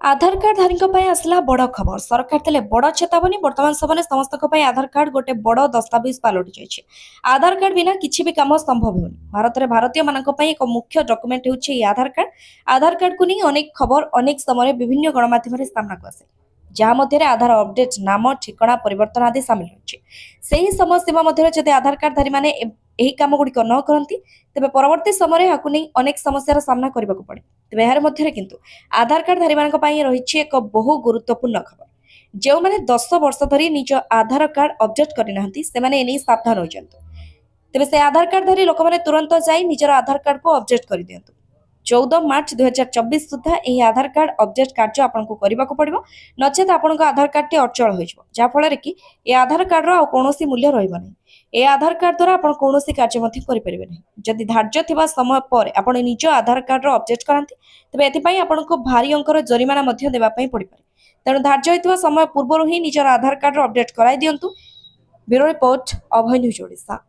आधार card धारी आसला बड़ खबर सरकार देले बड़ चेतावनी वर्तमान समय समस्त आधार कार्ड गोटे बड़ दस्तावेज पलटि जाइए। आधार कार्ड बिना किसी भी काम संभव होनी। भारत में भारतीय मानक एक मुख्य डॉक्यूमेंट होउछि आधार कार्ड को नहीं अनेक खबर अनेक समय विभिन्न गणमाध्यम सामना को आसे जहाँ मध्य आधार अपडेट नाम ठिकना परिवर्तन आदि सामिल होती समय सीमा मध्य जदि आधार कार्ड धारी मैंने यही कम गुड़िक न करती तेज परवर्ती समय नहीं अनेक समस्या सामना करने को पड़े। तेज यार मध्य किंतु आधार कार्ड धारी मान रही एक बहु गुरुत्वपूर्ण खबर जो मैंने 10 वर्ष धरी निज आधार कार्ड अपडेट करना से सावधान हो जातु। तेज से आधार कार्ड धारी लोक मैंने तुरंत जाई निजर आधार कार्ड को अपडेट कर दिंतु। 14 मार्च 2024 सुधा यह आधार कार्ड अपडेट कार्य आपको करने को पड़ो नचेत आपन आधार कार्ड टी अचल हो जाफल कि ये आधार कार्ड कौन मूल्य रहा ए आधार कार्ड द्वारा आप कौन कार्य करें जदि धार्य थी समय पर आप निज आधार कार्ड अपडेट कराती तेज ए आपको भारी अंकर जरिमाना देवाई पड़ पाए। तेणु धार्य होता समय पूर्व ही निजर आधार कार्ड अपडेट कराई दिंतु। ब्यूरो रिपोर्ट अभय न्यूज ओडिशा।